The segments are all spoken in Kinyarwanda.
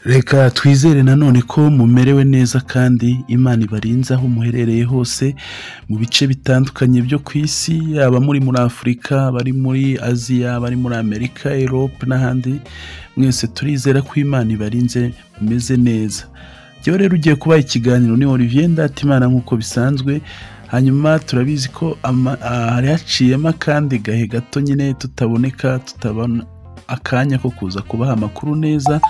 Reka twizere nanone ko mumerewe neza kandi Imana ibarinze aho muherereye hose mu bice bitandukanye byo ku isi, yaba muri Afurika, bari muri Aziya, bari muri Amerika, Europe n'ahandi. Mwese turizera ko Imana ibarinze mumeze neza. Jyewe rero ugiye kubaha ikiganiro ni Olivier Ndatimana nk'uko bisanzwe. Hanyuma turabizi ko hari haciyemo akandi gahe gato nyine tutaboneka, tutabona akanya ko kuza kubaha amakuru neza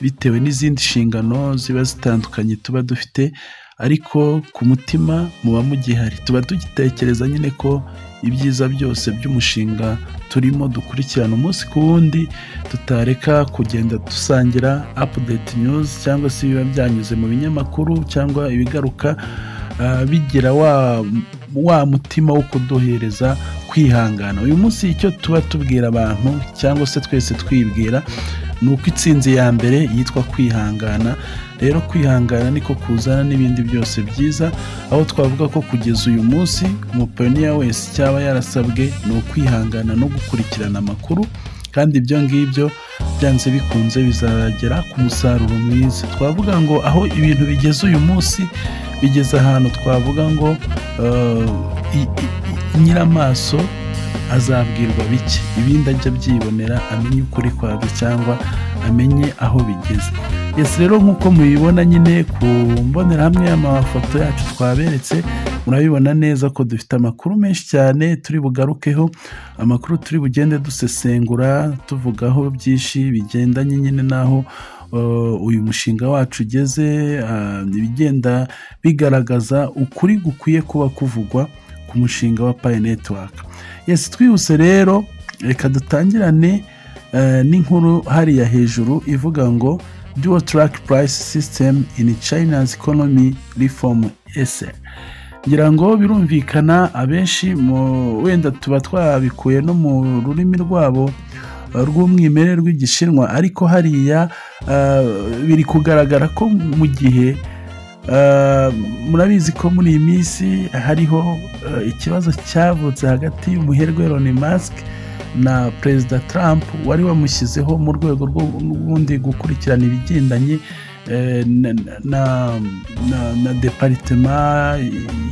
bitewe n'izindi nshingano ziba zitandukanye tuba dufite, ariko ku mutima muba mugihari, tuba tugitekereza nyine ko ibyiza byose by'umushinga turimo dukurikirana umunsi ku wundi tutareka kugenda dusangira update news cyangwa se biba byanyuze mu binyamakuru cyangwa ibigaruka bigira wa mutima wo kuduhereza kwihangana. Uyu munsi icyo tuba tubwira abantu cyangwa se twese twibwira ni uko itsinzi ya mbere yitwa kwihangana. Rero kwihangana niko kuzana n'ibindi byose byiza, aho twavuga ko kugeza uyu munsi umupayiniya wese cyaba yarasabwe ni ukwihangana no gukurikirana amakuru, kandi ibyo ngibyo byanze bikunze bizagera ku musaruro mwiza. Twavuga ngo aho ibintu bigeze uyu munsi bigeze ahantu twavuga ngo nyiramaso azabwirwa bike, ibindi ajya byibonera amenye ukuri kwabyo cyangwa amenye aho bigeze. Yes, rero nk'uko mubibona nyine ku mbonerahamwe y'amafoto yacu twaberetse, murabibona neza ko dufite amakuru menshi cyane turi bugarukeho, amakuru turi bugende dusesengura tuvugaho byinshi bigendanye nyine n'aho uyu mushinga wacu ugeze, ibigenda bigaragaza ukuri gukwiye kuba kuvugwa ku mushinga wa Pi Network. Yes, twihuse rero reka dutangirane n'inkuru hariya hejuru ivuga ngo dual track price system in China's economy reform essay. Ngira ngo birumvikana abenshi wenda tuba twabikuye no mu rurimi rwabo rw'umwimerere rw'igishinwa, ariko hariya biri kugaragara ko mu gihe murabizi ko muri iyi minsi hariho ikibazo cyavutse hagati y'umuherwe Elon Musk na Perezida Trump wari wamushyizeho mu rwego rw'ubundi gukurikirana ibigendanye na departema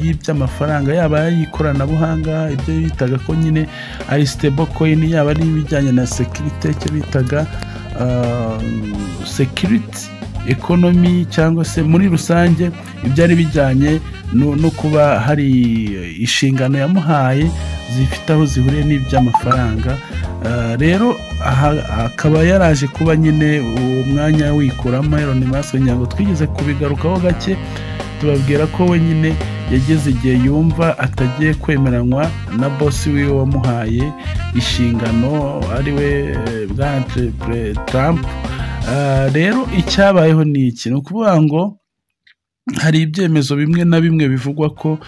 y'iby'amafaranga, yaba y'ikoranabuhanga, ibyo bitaga ko nyine ari stable coin, yaba ari ibijyanye na security, icyo bitaga security economy, cyangwa se muri rusange ibyari bijyanye no kuba hari inshingano yamuhaye zifite aho zihuriye n'iby'amafaranga. Rero akaba yaraje kuba nyine uwo mwanya wikuramo Elon Musk. Ngo twigeze kubigarukaho gake tubabwira ko we nyine yageze igihe yumva atagiye kwemeranywa na boss wiwe wamuhaye inshingano ariwe bwana Trump. Rero icyabayeho ni iki, ni ukuvuga ngo hari ibyemezo bimwe na bimwe bivugwa ko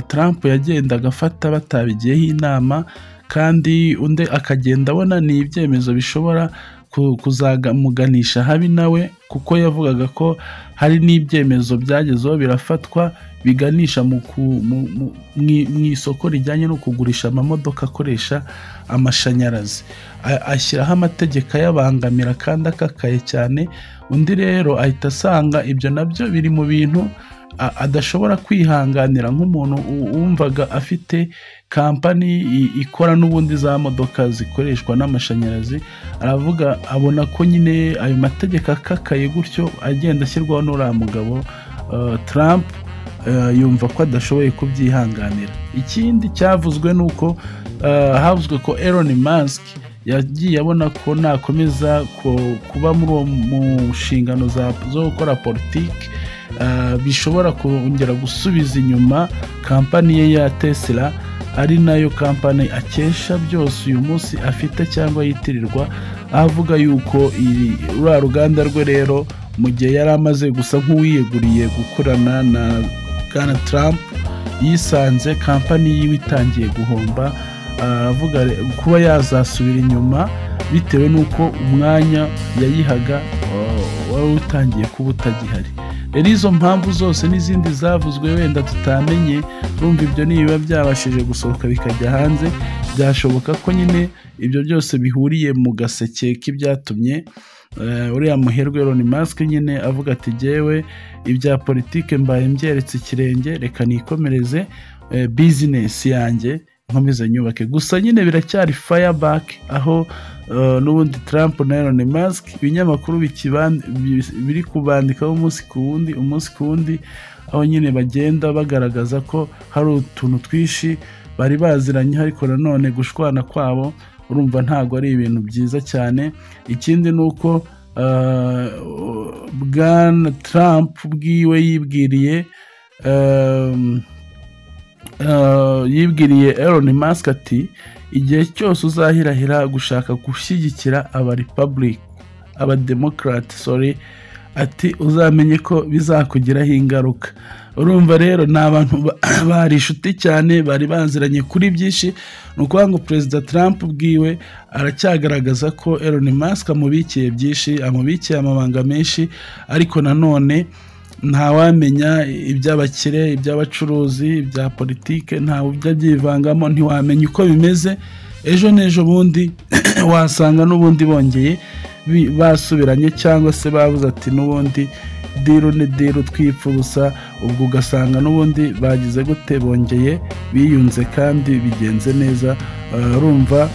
Trump yagendaga afata batabigiyeho inama, kandi undi akagenda abona ni ibyemezo bishobora kuzamuganisha habi nawe, kuko yavugaga ko hari n'ibyemezo byagezeho birafatwa biganisha mu isoko rijyanye no kugurisha amamodoka akoresha amashanyarazi, ashyiraho amategeko ayabangamira kandi akakaye cyane. Undi rero ahita asanga ibyo nabyo biri mu bintu adashobora kwihanganira nk'umuntu wumvaga afite kampani ikora n'ubundi za modoka zikoreshwa n'amashanyarazi. Aravuga abona ko nyine ayo mategeko akakaye gutyo agenda ashyirwaho n'uriya mugabo Trump, yumva ko adashoboye kubyihanganira. Ikindi cyavuzwe ni uko havuzwe ko Elon Musk yagiye abona ko nakomeza kuba muri uwo mu nshingano zo gukora politiki bishobora kongera gusubiza inyuma kampani ye ya Tesla, ari nayo kampani akesha byose uyu munsi afite cyangwa yitirirwa. Avuga yuko uriya ruganda rwe rero mu gihe yari amaze gusa nk'uwiyeguriye gukorana na bwana Trump, yisanze kampani yiwe itangiye guhomba. Aravuga kuba yazasubira inyuma bitewe n'uko umwanya yayihaga wari utangiye kuba utagihari. Rero izo mpamvu zose n'izindi zavuzwe wenda tutamenye, urumva ibyo nibiba byabashije gusohoka bikajya hanze, byashoboka ko nyine ibyo byose bihuriye mu gaseke k'ibyatumye uriya muherwe Elon Musk nyine avuga ati jyewe ibya politike mbaye mbyeretse ikirenge, reka nikomereze business yanjye nkomeze nyubake. Gusa nyine biracyari fireback, aho n'ubundi Trump na Elon Musk ibinyamakuru biri kubandikaho umunsi ku wundi, aho nyine bagenda bagaragaza ko hari utuntu twishi bari baziranye, ariko nanone gushwana kwabo urumva ntabwo ari ibintu byiza cyane. Ikindi ni uko bwana Trump bwiwe yibwiriye Elon Musk ati igihe cyose uzahirahira gushaka gushyigikira abademokrate ati uzamenye ko bizakugiraho ingaruka. Urumva rero ni abantu bari inshuti cyane, bari baziranye kuri byinshi. Ni ukuvuga ngo Perezida Trump bwiwe aracyagaragaza ko Elon Musk amubikiye byinshi, amubikiye amabanga menshi, ariko nanone ntawamenya iby'abakire, iby'abacuruzi, ibya politike, ntawe ujya byivangamo, ntiwamenya uko bimeze. Ejo n'ejo bundi wasanga n'ubundi bongeye basubiranye, cyangwa se bavuze ati n'ubundi diru ni diru twipfa ubusa, ubwo ugasanga n'ubundi bagize gute, bongeye biyunze kandi bigenze neza. Urumva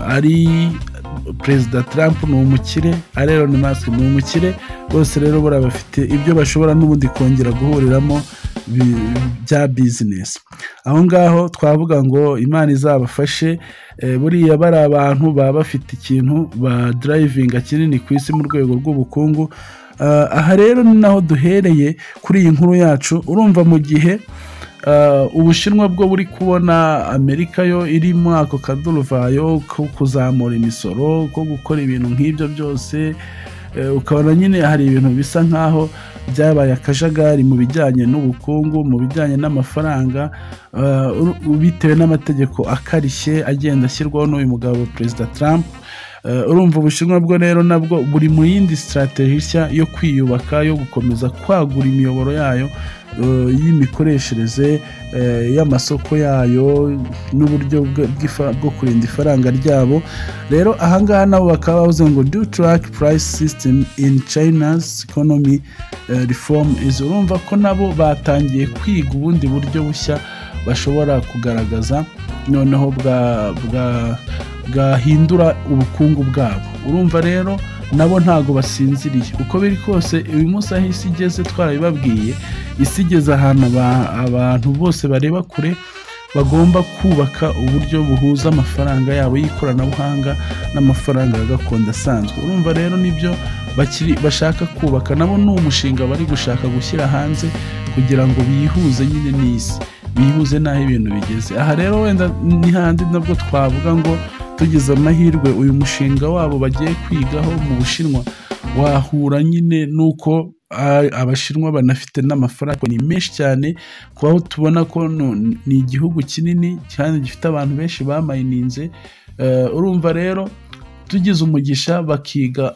ari Perezida Trump ni umukire, ari Elon Musk ni umukire, bose rero buriya bafite ibyo bashobora n'ubundi kongera guhuriramo bya business. Aho ngaho twavuga ngo Imana izabafashe, buriya bari abantu baba bafite ikintu ba drivinga kinini ku isi mu rwego rw'ubukungu. Aha rero ni naho duhereye kuri iyi nkuru yacu. Urumva mu gihe Ubushinwa bwo buri kubona Amerika yo iri mu ako kaduruvayo ko kuzamura imisoro, ko gukora ibintu nk'ibyo byose, ukabona nyine hari ibintu bisa nkaho byabaye akajagari mu bijyanye n'ubukungu, mu bijyanye n'amafaranga, bitewe n'amategeko akarishye agenda ashyirwaho n'uyu mugabo Perezida Trump. Urumva Ubushinwa bwo rero nabwo buri mu yindi strategy nshya yo kwiyubaka, yo gukomeza kwagura imiyoboro yayo y'imikoreshereze y'amasoko yayo n'uburyo bwo kurinda ifaranga ryabo. Rero ahangaha nabo bakaba bavuze ngo do track price system in China's economy reform is. Urumva ko nabo batangiye kwiga ubundi buryo bushya bashobora kugaragaza noneho bwahindura ubukungu bwabo. Urumva rero nabo ntago basinziriye, uko biri kose uyu munsi aho isi igeze twarabibabwiye, isi igeze ahantu abantu bose bareba kure, bagomba kubaka uburyo buhuza amafaranga yabo y'ikoranabuhanga n'amafaranga ya gakondo asanzwe. Urumva rero nibyo bashaka kubaka, nabo ni umushinga bari gushaka gushyira hanze kugira ngo bihuze nyine n'isi, bihuze n'aho ibintu bigeze. Aha rero wenda ni handi nabwo twavuga ngo tugize amahirwe uyu mushinga wabo bagiye kwigaho mu Bushinwa wahura nyine nuko Abashinwa banafite n'amafaranga ni menshi cyane, kubaho tubona ko ni igihugu kinini kandi gifite abantu benshi bamayininze. Urumva rero tugize umugisha bakiga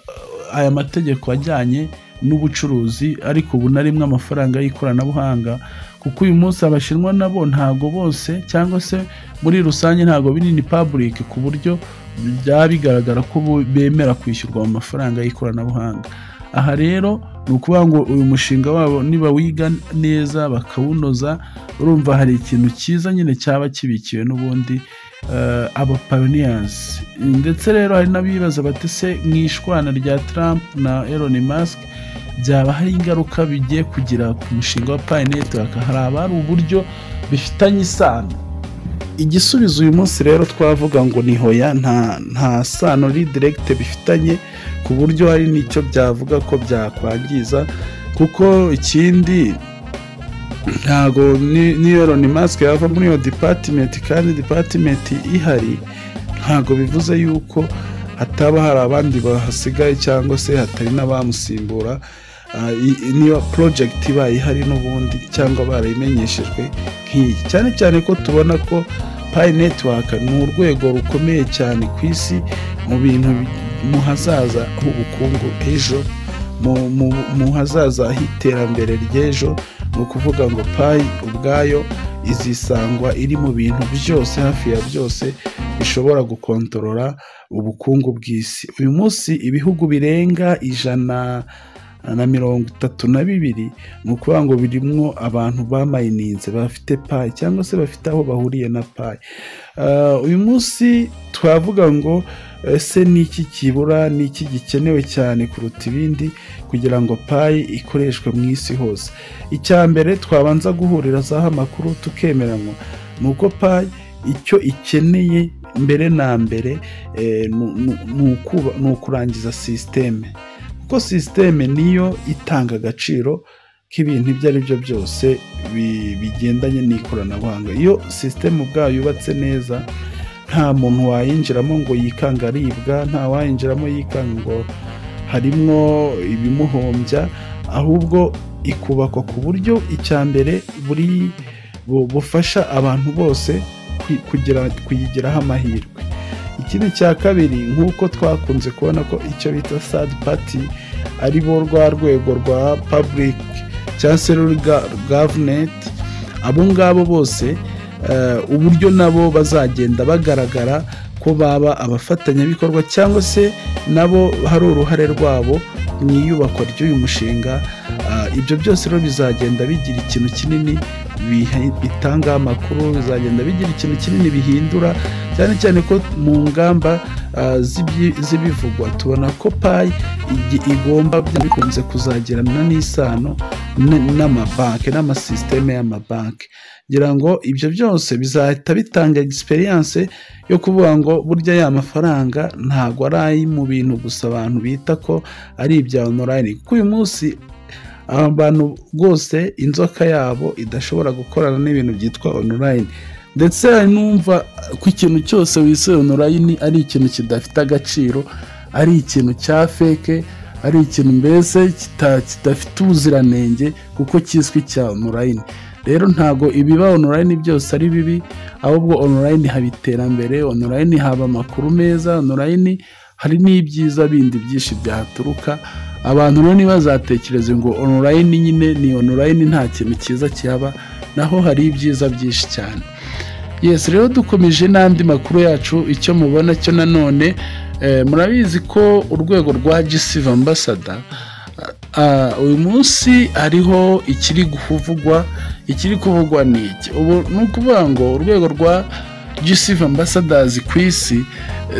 aya mategeko ajyanye n'ubucuruzi, ariko ubu na rimwe amafaranga y'ikoranabuhanga, kuko uyu munsi Abashinwa nabo ntago bose, cyangwa se muri rusange ntago binini public ku buryo byaba bigaragara ko bemera kwishyurwa mu mafaranga y'ikoranabuhanga. Aha rero ni ukuvuga ngo uyu mushinga wabo niba wiga neza bakawunoza, urumva hari ikintu cyiza nyine cyaba kibikiwe n'ubundi aba pioneers. Ndetse rero hari n'abibaza bati se mwishwana rya Trump na Elon Musk byaba hari ingaruka bigiye kugira ku mushinga wa Pi Network, hari abari uburyo bifitanye isano. Igisubizo uyu munsi rero twavuga ngo ni hoya, nta sano direct bifitanye, ku buryo hari n'icyo byavuga ko byakwangiza. Kuko ikindi ntago ni Elon Musk yava muri iyo department, kandi department ihari ntago bivuze yuko hataba hari abandi bahasigaye cyangwa se hatari n'abamusimbura. Niyo project ibaye ihari n'ubundi cyangwa barayimenyeshejwe nk'iyi, cyane cyane ko tubona ko Pi Network ni urwego rukomeye cyane ku isi mu bintu mu hazaza h'ubukungu ejo, mu hazaza h'iterambere ry'ejo. Ni ukuvuga ngo Pi ubwayo izisangwa iri mu bintu byose, hafi ya byose bishobora gukontorora ubukungu bw'isi. Uyu munsi ibihugu birenga 132 ni ukuvuga ngo birimwo abantu bamayininze bafite payi cyangwa se bafite aho bahuriye na payi. Uyu munsi twavuga ngo ese niki kibura, niki gikenewe cyane kuruta ibindi kugira ngo payi ikoreshwe mu isi hose. Icya mbere twabanza guhurirazaho amakuru tukemeranywa ni uko payi icyo ikeneye mbere na mbere ni ukurangiza sisiteme, kuko sisiteme niyo itanga agaciro k'ibintu ibyo ari byo byose bigendanye n'ikoranabuhanga. Iyo sisiteme ubwayo yubatse neza nta muntu wayinjiramo ngo yikanga aribwa, nta wayinjiramo yikanga ngo harimwo ibimuhombya, ahubwo ikubakwa ku buryo icya mbere bufasha abantu bose kuyigiraho amahirwe. Ikindi cya kabiri, nk'uko twakunze kubona ko icyo bita third party ari bo rwa rwego rwa public cyangwa se government, abo ngabo bose uburyo nabo bazagenda bagaragara ko baba abafatanyabikorwa cyangwa se nabo hari uruhare rwabo mu iyubakwa ry'uyu mushinga, ibyo byose rero bizagenda bigira ikintu kinini bitanga amakuru, bizagenda bigira ikintu kinini bihindura, cyane cyane ko mu ngamba z'ibivugwa tubona ko payi igomba bikunze kuzagirana n'isano n'amabanki n'amasisiteme y'amabanki. ngira ngo ibyo byose bizahita bitanga experience yo kuvuga ngo burya ya mafaranga ntago ari mu bintu gusa abantu bita ko ari ibya online, kuko uyu munsi abantu rwose inzoka yabo idashobora gukorana n'ibintu byitwa online, ndetse numva ku ikintu cyose wise online ari ikintu kidafite agaciro, ari ikintu cya fake, ari ikintu mbese kidafite ubuziranenge kuko kiswe cya online. Rero ntago ibiba online byose ari bibi, ahubwo online haba iterambere, online haba amakuru meza, online hari n'ibyiza bindi byinshi byahaturuka. Abantu rero ntibazatekereze ngo online nyine ni online nta kintu cyiza kihaba, naho hari ibyiza byinshi cyane. Yes, rero dukomeje n'andi makuru yacu. Icyo mubona cyo nanone murabizi ko urwego rwa GCV Ambassador uyu munsi hariho ikiri kuvugwa ni iki. Ubu nukuvuga ngo urwego rwa GCV Ambassadors ku isi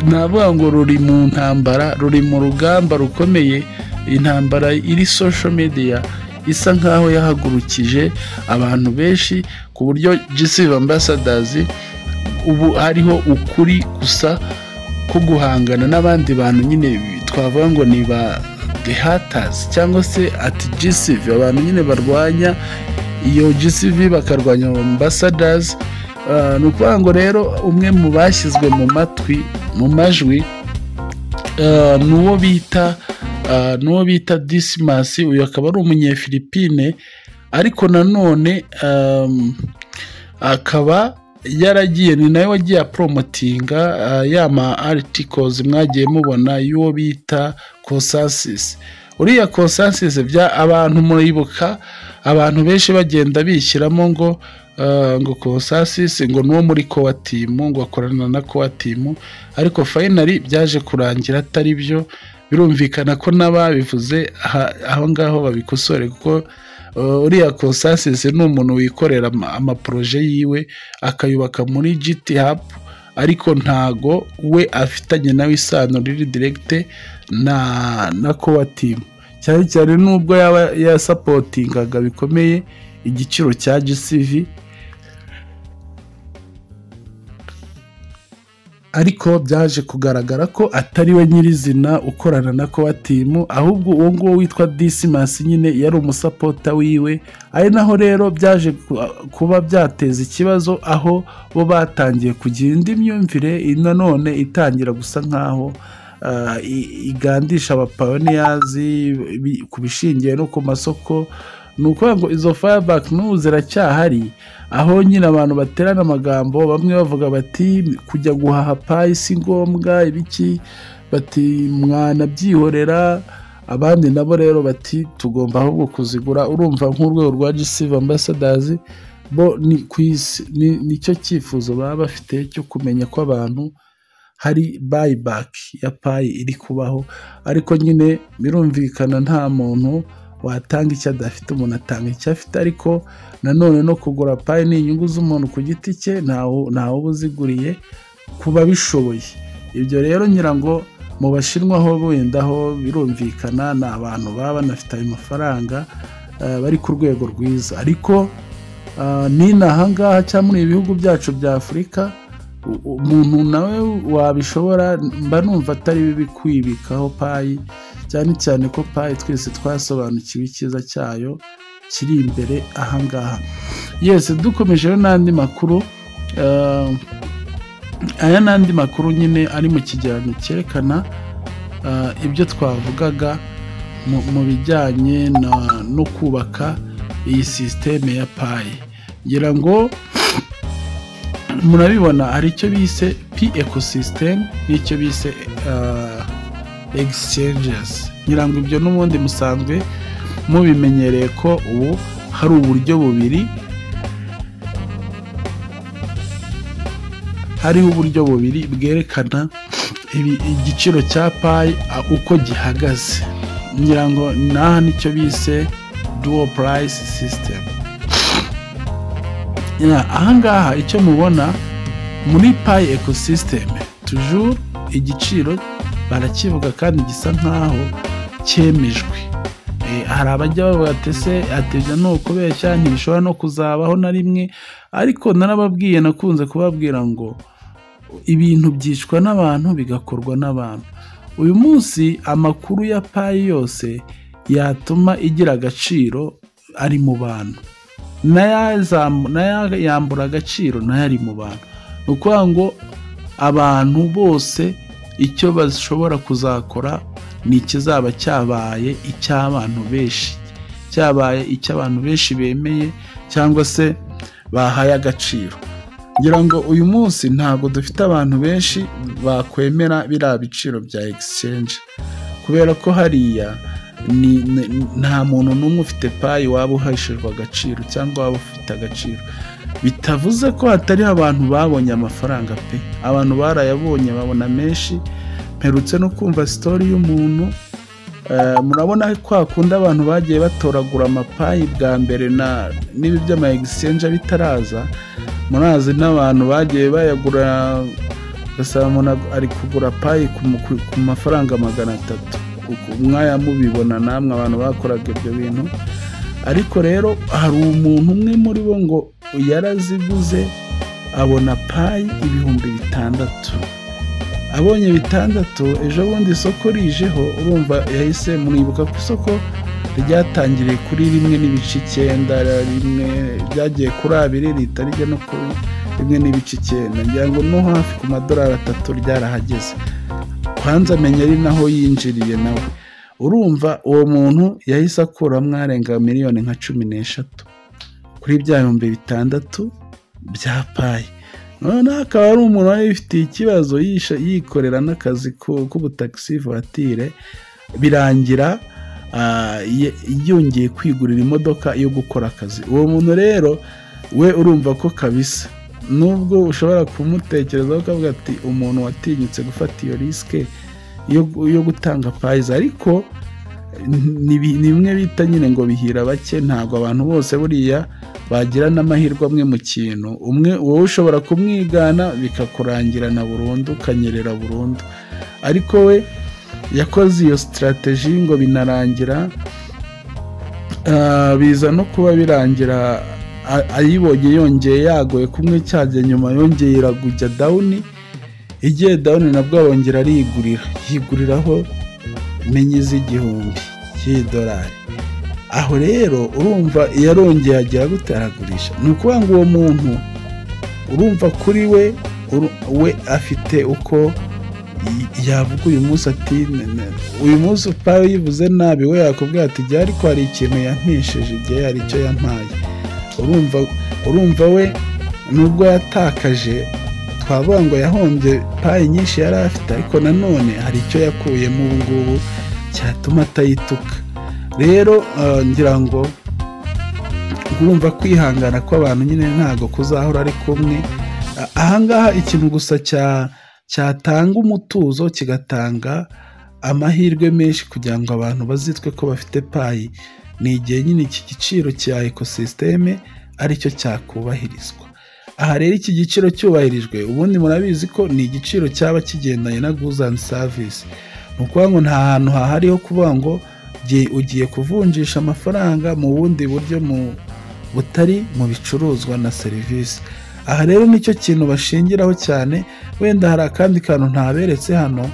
navuga ngo ruri mu ntambara, ruri mu rugamba rukomeye, intambara iri social media isa nkaho yahagurukije abantu benshi, ku buryo GCV Ambassadors ubu hariho ukuri gusa ko guhangana n'abandi bantu nyine twavuga ngo ni ba the haters cyangwa se ati GCV, abantu nyine barwanya iyo GCV bakarwanya Ambassadors. Nukuvuga ngo rero umwe mu bashyizwe mu majwi nuwo bita Dismas. Uyu akaba ari umunyefilipine, ariko nanone akaba yaragiye ni nawe wagiye promotinga yama articles mwagiye mubona y'uwo bita Consensus. Uriya Consensus bya abantu muribuka abantu benshi bagenda bishyiramo ngo Consensus ngo nuwo muri Core Team, ngo akorana na Core Team, ariko finally byaje kurangira atari byo. Birumvikana ko n'ababivuze aho ngaho babikosore, kuko uriya Consensus ni umuntu wikorera amaproje yiwe akayubaka muri GitHub, ariko ntago we afitanye nawe isano riri direct na Core Team, cyane cyane nubwo yaba supportingaga bikomeye igiciro cya GCV, ariko byaje kugaragara ko atari we nyirizina ukorana na Core Team, ahubwo uwo nguwo witwa Dismas nyine yari umusupporter wiwe. Ari naho rero byaje kuba byateza ikibazo, aho bo batangiye kugira indi myumvire nanone itangira gusa nkaho igandisha abapioneers ku bishingiye no ku masoko. Nuko ngo izo fireback n'ubu ziracyahari, aho nyine abantu baterana amagambo, bamwe bavuga bati kujya guhaha payi si ngombwa ibiki, bati mwana byihorera, abandi nabo rero bati tugomba ahubwo kuzigura. Urumva nk'urwego rwa GCV Ambassadors bo ni ku isi nicyo cyifuzo baba bafite cyo kumenya ko abantu hari buyback ya payi iri kubaho, ariko nyine birumvikana nta muntu watanga icyo adafite, umuntu atanga icyo afite, ariko nanone no kugura payi ni inyungu z'umuntu ku giti cye, ntawe uba uziguriye kuba bishoboye. Ibyo rero ngira ngo mu Bashinwa ho wenda ho birumvikana, ni abantu baba banafite ayo mafaranga bari ku rwego rwiza, ariko n'inaha ngaha cyangwa muri ibihugu byacu bya Afurika umuntu nawe wabishobora, mba numva atari bibi kwibikaho payi, cyane cyane ko payi twese twasobanukiwe icyiza cyayo kiri imbere aha ngaha. Yes, dukomeje n'andi makuru, aya n'andi makuru nyine ari mu kigereranyo cyerekana ibyo twavugaga mu bijyanye no kubaka iyi sisiteme ya payi. Ngira ngo murabibona hari icyo bise P ecosystem n'icyo bise exchanges. Ngira ngo ibyo n'ubundi musanzwe mubimenyereye ko ubu hari uburyo bubiri, hariho uburyo bubiri bwerekana igiciro cya payi uko gihagaze. Ngira ngo naha nicyo bise dual price system. Ahangaha icyo mubona muri payi ecosystem toujours igiciro barakivuga kandi gisa nkaho cyemejwe. Hari abajya bavuga ati se atebya no kubeshya ntibishobora no kuzabaho na rimwe, ariko narababwiye, nakunze kubabwira ngo ibintu byicwa n'abantu bigakorwa n'abantu. Uyu munsi amakuru ya payi yose yatuma igira agaciro ari mu bantu, n'ayambura agaciro nayo ari mu bantu. Ni ukuvuga ngo abantu bose icyo bashobora kuzakora ni ikizaba cyabaye icy'abantu benshi, cyabaye icy'abantu benshi bemeye cyangwa se bahaye agaciro. Ngira ngo uyu munsi ntabwo dufite abantu benshi bakwemera biriya biciro bya exchange, kubera ko hariya nta muntu n'umwe ufite payi waba uheshejwe agaciro cyangwa waba ufite agaciro. Bitavuze ko hatari abantu babonye amafaranga pe, abantu barayabonye babona menshi. Mperutse no kumva story y'umuntu, murabona ko hakunda abantu bagiye batoragura amapayi bwa mbere n'ibi by'ama exchange bitaraza, murazi n'abantu bagiye bayagura, gasaba umuntu ari kugura payi ku mafaranga 300. Mwaya mubibona namwe abantu bakoraga ibyo bintu. Ariko rero hari umuntu umwe muri bo ngo yaraziguze abona payi 6,000. Abonye 6, ejo bundi isoko rijeho, urumva yahise, muribuka ko isoko ryatangiriye kuri 1,9, rimwe byagiye kuri 2 lita rijya no kuri 1,9. Ngira ngo no hafi ku $3 ryarahageze. Kwanza amenya ari naho yinjiriye nawe. Urumva uwo muntu yahise akuramo arenga miliyoni nka 13 kuri bya 6,000 bya payi. None akaba ari umuntu wari ufite ikibazo yikorera n'akazi k'ubutaxi voiture, birangira yongeye kwigurira imodoka yo gukora akazi. Uwo muntu rero we urumva ko kabisa, nubwo ushobora kumutekerezaho ukavuga ati umuntu watinyutse gufata iyo risike yo gutanga payi, ariko ni bimwe bita nyine ngo bihira bake. Ntabwo abantu bose buriya bagira n'amahirwe amwe mu kintu. Wowe ushobora kumwigana bikakurangirana burundu, ukanyerera burundu, ariko we yakoze iyo strategy ngo binarangira, biza no kuba birangira ayibonye yongeye yagoye kumwe cyajya nyuma, yongeye iragujya down. Igiye down nabwo arongera yiguriraho menye $1,000. Aho rero urumva yarongeye agira gutaragurisha. Ni ukuvuga ngo uwo muntu urumva kuri we afite uko yavuga uyu munsi ati uyu munsi payi yivuze nabi, we yakubwira ati jya, ariko hari ikintu yampesheje igihe, hari icyo yampaye. Urumva we nubwo yatakaje, twavuga ngo yahombye payi nyinshi yari afite, ariko nanone hari icyo yakuyemo ubu ngubu cyatuma atayituka. Rero ngira ngo urumva kwihangana kw'abantu nyine ntago kuzahora ari kumwe. Ahangaha ikintu gusa cyatanga umutuzo kigatanga amahirwe menshi kugira ngo abantu bazitwe ko bafite payi, ni igihe nyine iki giciro cya ekosisiteme aricyo cyakubahirizwa. Aha rero iki giciro cyubahirijwe, ubundi murabizi ko ni igiciro cyaba kigendanye na goods and service. Ni ukuvuga ngo nta hantu hahariho kuvuga ngo ugiye kuvunjisha amafaranga mu bundi buryo butari mu bicuruzwa na serivisi. Aha rero nicyo kintu bashingiraho cyane. Wenda hari akandi kantu ntaberetse hano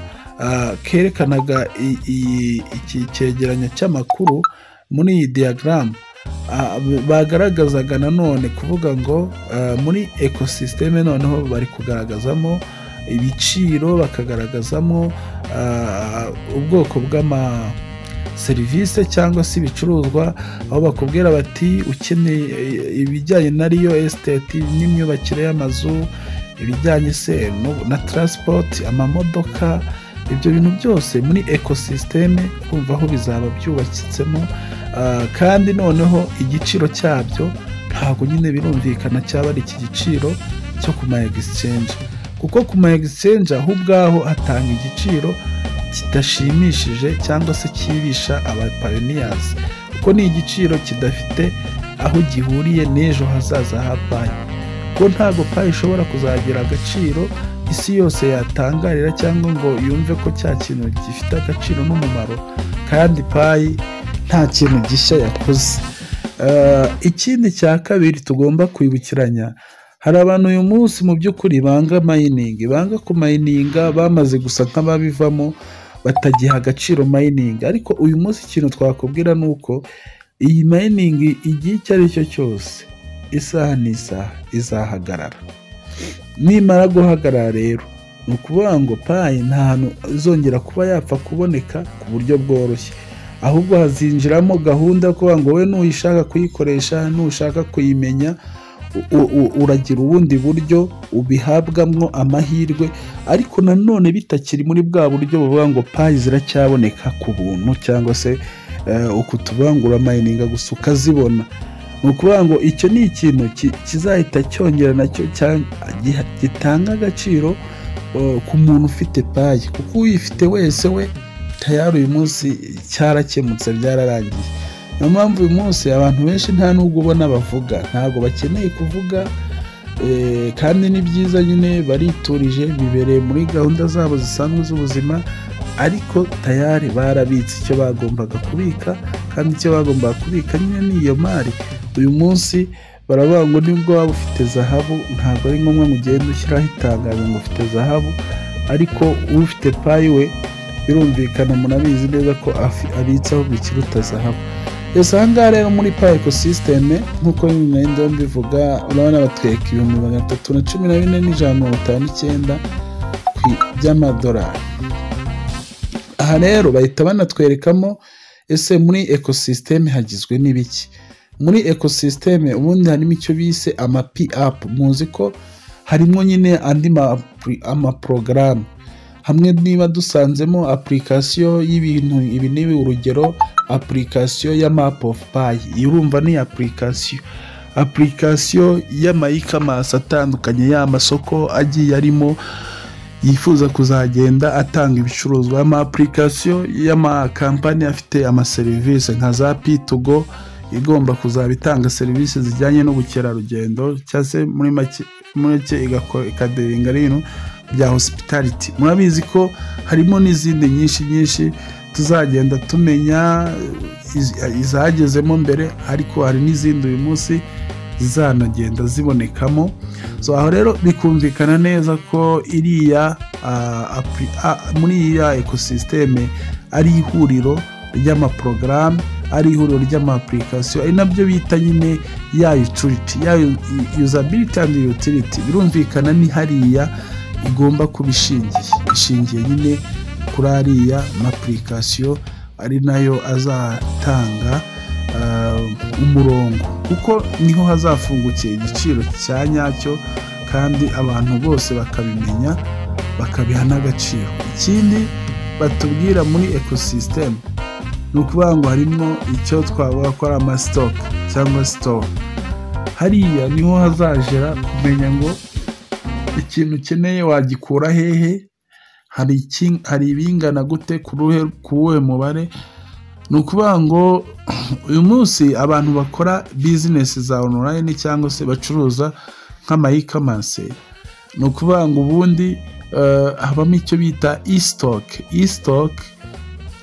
kerekanaga iki cyegeranyo cy'amakuru muri iyi diagram. Bagaragazaga nanone kuvuga ngo muri ekosisiteme noneho bari kugaragazamo ibiciro, bakagaragazamo ubwoko bw'ama serivisi cyangwa se ibicuruzwa, aho bakubwira bati ukeneye ibijyanye na real estate n'imyubakire y'amazu, ibijyanye se na transport, amamodoka, ibyo bintu byose muri ekosisiteme kumva aho bizaba byubakitsemo. Kandi noneho igiciro cyabyo ntabwo nyine birumvikana cyaba ari iki giciro cyo ku ma exchange, kuko ku ma exchange aho ubwaho hatanga igiciro kidashimishije cyangwa se kibisha aba pioneers, kuko ni igiciro kidafite aho gihuriye n'ejo hazaza ha payi. Ko ntabwo payi ishobora kuzagira agaciro isi yose yatangarira cyangwa ngo yumve ko cya kintu gifite agaciro n'umumaro, kandi payi nta kintu gishya yakoze. Ikindi cya kabiri tugomba kwibukiranya, hari abantu uyu munsi mu by'ukuri banga mayiningi, banga ku mayininga, bamaze gusa nk'ababivamo batagiha agaciro mayiningi. Ariko uyu munsi ikintu twakubwira ni uko iyi mayiningi igihe icyo ari cyo cyose, isaha n'isaha izahagarara. Nimara guhagarara rero, ni ukuvuga ngo payi nta hantu izongera kuba yapfa kuboneka ku buryo bworoshye, ahubwo hazinjiramo gahunda yo kuvuga ngo we nuyishaka kuyikoresha, nushaka kuyimenya, uragira ubundi buryo ubihabwamo amahirwe. Ariko nanone bitakiri muri bwa buryo buvuga ngo payi ziracyaboneka ku buntu, cyangwa se uku tuvangura mayininga gusa ukazibona. Ni ukuvuga ngo icyo ni ikintu kizahita cyongera nacyo gitanga agaciro ku muntu ufite payi, kuko uyifite wese we tayari uyu munsi cyarakemutse, byararangiye. Niyo mpamvu uyu munsi abantu benshi nta nubwo ubona bavuga, ntabwo bakeneye kuvuga, kandi ni byiza nyine bariturije, bibereye muri gahunda zabo zisanzwe z'ubuzima, ariko tayari barabitse icyo bagombaga kubika, kandi icyo bagombaga kubika nyine ni iyo mari. Uyu munsi baravuga ngo nibwo waba ufite zahabu, ntabwo ari ngombwa ngo ugende ushyiraho itangazo ngo ufite zahabu, ariko ufite payi we birumvikana, munabizi neza ko abitsaho ikiruta zahabu. Yes, ahangaha rero muri payi ekosisiteme nk'uko ngenda mbivuga, urabona batwereka 314,159 by'amadolari. Aha rero bahita banatwerekamo ese muri ekosisiteme hagizwe n'ibiki. Muri ekosisiteme ubundi harimo icyo bise ama P-app, muzi ko harimo nyine andi amaporogaramu. Hamwe niba dusanzemo application y'ibintu ibi n'ibi, urugero application ya map of payi, urumva ni application y'ama-e-commerce atandukanye, y'amasoko agiye arimo yifuza kuzagenda atanga ibicuruzwa, ama application y'amakampani afite amaserivisi nka za P2Go igomba kuzaba itanga serivisi zijyanye n'ubukerarugendo, cyangwa se muri make ikadelinga rino bya hospitality. Murabizi ko harimo n'izindi nyinshi tuzagenda tumenya izagezemo mbere, ariko hari n'izindi uyu munsi zizanagenda zibonekamo. So aho rero bikumvikana neza ko iriya muri iriya ekosisiteme ari ihuriro ry'amaporogaramu, ari ihuriro ry'ama-application, ari nabyo bita nyine ya utility, ya usability and utility. Birumvikana ni hariya igomba kuba ishingiye nyine kuri ariya ma-application, ari nayo azatanga umurongo, kuko niho hazafungukira igiciro cya nyacyo, kandi abantu bose bakabimenya, bakabiha n'agaciro. Ikindi batubwira muri ekosisiteme ni ukuvuga ngo harimo icyo twavuga ko ari amasitoke cyangwa store. hariya niho hazajera kumenya ngo ikintu ukeneye wagikura hehe, hari ibingana gute ku wuhe mubare. Ni ukuvuga ngo uyu munsi abantu bakora bizinesi za online cyangwa se bacuruza nk'ama-e-commerce, ni ukuvuga ngo ubundi habamo icyo bita e-stock. E-stock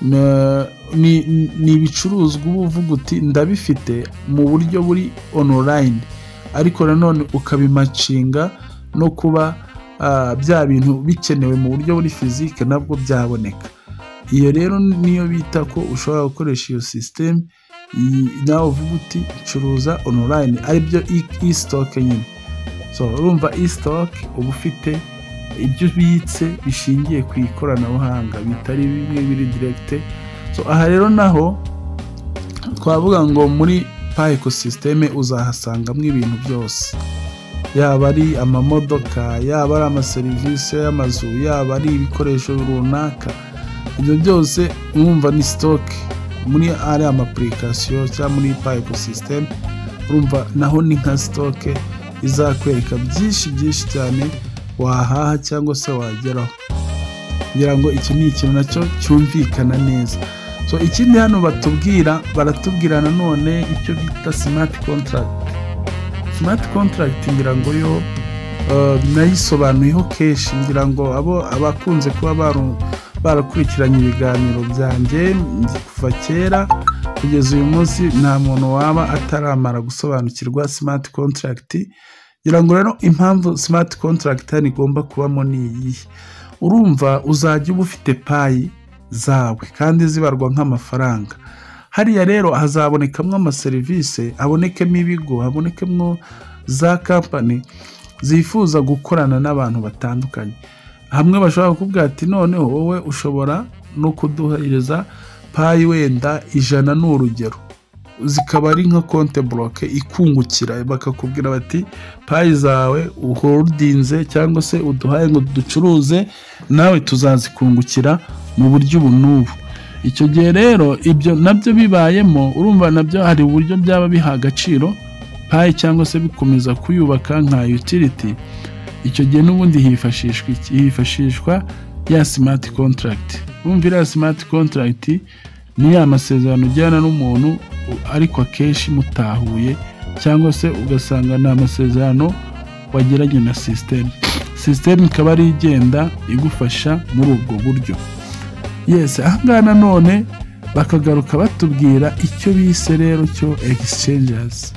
ni ibicuruzwa uba uvuga uti ndabifite mu buryo buri online, ariko nanone ukabimacinga no kuba bya bintu bikenewe mu buryo buri fizike nabwo byaboneka. Iyo rero niyo bita ko ushobora gukoresha iyo system nawe uvuga uti curuza online, aribyo e-stock nyine. So urumva e-stock uba ufite ibyo ubitse bishingiye ku ikoranabuhanga bitari bimwe biri direct. So aha rero naho twavuga ngo muri Pi ecosystem uzahasangamo ibintu byose, yaba ari amamodoka, yaba ari amaserivisi y'amazu, yaba ari ibikoresho runaka. Ibyo byose urumva ni stock muri ari ama-application cyangwa muri Pi ecosystem. Urumva naho ni nka stock izakwereka byinshi cyane wahaha cyangwa se wageraho. ngira ngo iki ni ikintu nacyo cyumvikana neza. So ikindi hano baratubwira nanone icyo bita smart contract. Smart contract ngira ngo yo nayisobanuyeho kenshi, ngira ngo abakunze kuba barakurikiranye ibiganiro byanjye kuva kera kugeza uyu munsi nta muntu waba ataramara gusobanukirwa smart contract. ngira ngo rero impamvu smart contract igomba kubamo ni iyi. Urumva uzajya uba ufite payi zawe kandi zibarwa nk'amafaranga. Hariya rero hazabonekamo amaserivisi, habonekemo ibigo, habonekemo za company zifuza gukorana n'abantu batandukanye. Hamwe bashobora kukubwira ati noneho wowe ushobora no kuduhereza payi wenda 100 n'urugero, zikaba ari nka konte bloke ikungukira. Bakakubwira bati payi zawe uholdinze cyangwa se uduhaye ngo ducuruze, nawe tuzazikungukira mu buryo ubu n'ubu. Icyo gihe rero ibyo nabyo bibayemo, urumva nabyo hari uburyo byaba biha agaciro payi cyangwa se bikomeza kuyubaka nka utility. Icyo gihe n'ubundi hifashishwa ya smart contract. Urumva ya smart contract ni ya masezerano ujyana n'umuntu ariko akenshi mutahuye, cyangwa se ugasanga ni amasezerano wagiranye na system ikaba ari igenda igufasha muri ubwo buryo. Yes, ahangaha nanone bakagaruka batubwira icyo bise rero cyo exchanges.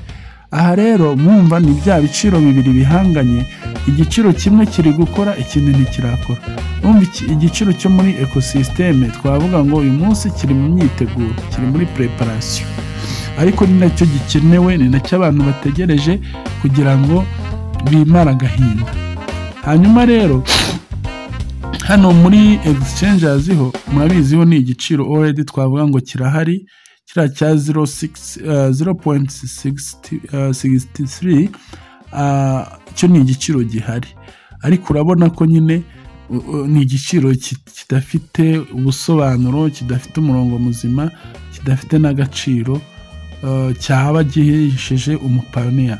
Aha rero mwumva ni bya biciro bibiri bihanganye, igiciro kimwe kiri gukora ikindi ntikirakora. Mwumva igiciro cyo muri ecosystem twavuga ngo uyu munsi kiri mu myiteguro, kiri muri preparation, ariko ni nacyo gikenewe, ni nacyo abantu bategereje kugira ngo bimara agahinda. Hanyuma rero hano muri exchanges ho murabiziho ni igiciro already twavuga ngo kirahari, kira cya 0.63 cyo ni igiciro gihari, ariko urabona ko nyine ni igiciro kidafite ubusobanuro, kidafite umurongo muzima, kidafite n'agaciro cyaba gihisheje umupaniya.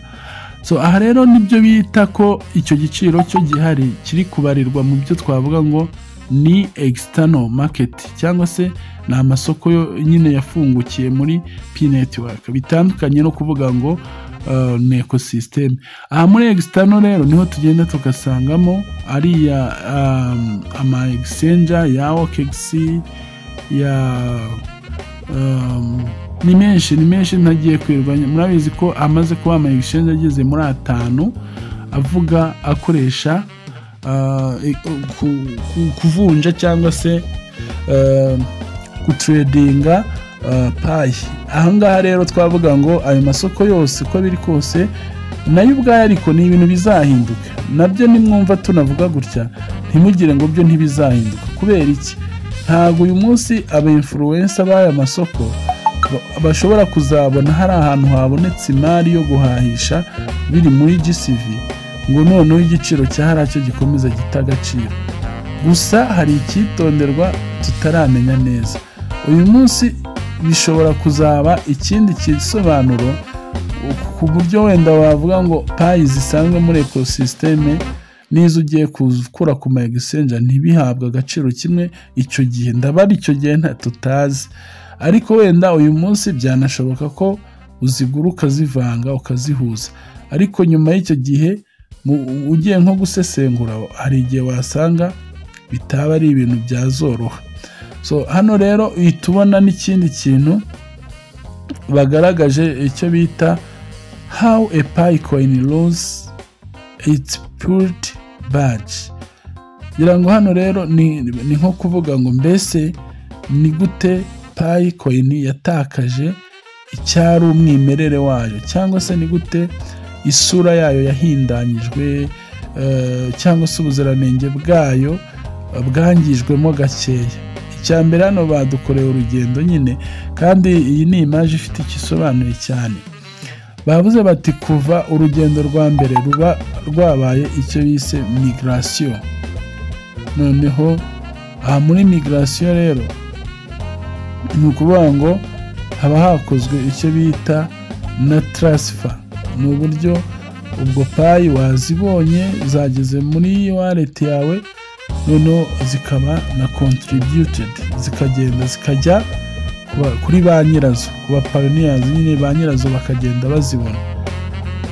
So aha rero nibyo bita ko icyo giciro cyo gihari kiri kubarirwa mu byo twavuga ngo ni external market, cyangwa se ni amasoko nyine yafungukiye muri Pi network, bitandukanye no kuvuga ngo ni ecosystem. Aha muri external rero niho tugenda tugasangamo ariya ama exchange ya OKX, ya ni menshi ntagiye kwirwanya. Murabizi ko amaze kuba ama exchange ageze muri 5 avuga akoresha kuvunja cyangwa se kutradinga payi. Ahangaha rero twavuga ngo ayo masoko yose uko biri kose nayo ubwayo ariko ni ibintu bizahinduka. Nabyo nimwumva tunavuga gutya ntimugire ngo byo ntibizahinduka. Kubera iki? Ntabwo uyu munsi aba influencer b'aya masoko bashobora kuzabona hari ahantu habonetse imari yo guhahisha biri muri GCV ngo noneho igiciro cyaracyo gikomeza gita agaciro. Gusa hari icyitonderwa tutaramenya neza. Uyu munsi bishobora kuzaba ikindi kisobanuro ku buryo wenda wavuga ngo payi zisanzwe muri ecosystem nizo ugiye gukura ku ma exchange ntibihabwa agaciro kimwe icyo gihe, ndabari icyo gihe tutazi, ariko wenda uyu munsi byanashoboka ko uzigura ukazivanga ukazihuza, ariko nyuma y'icyo gihe ugiye nko gusesengura hari igihe wasanga bitaba ari ibintu byazoroha. So hano rero uhita ubona n'ikindi kintu bagaragaje icyo bita how a Pi coin lose its purity badge. Ngira ngo hano rero ni nko kuvuga ngo mbese ni gute Pi coin yatakaje icyari umwimerere wayo, cyangwa se ni gute isura yayo yahindanyijwe, cyangwa se ubuziranenge bwayo bwangijwemo gakeya. Icyambere hano badukoreye urugendo nyine, kandi iyi ni image ifite ikisobanuye cyane. Bavuze bati kuva urugendo rwa mbere ruba rwabaye icyo bise migration, noneho muri migration rero ni ukuvuga ngo haba hakozwe icyo bita na transfer, ni uburyo ubwo payi wazibonye zageze muri wallet yawe, noneho zikaba na contributed, zikagenda zikajya kuri ba nyirazo, kuba pioneers nyine ba nyirazo bakagenda bazibona.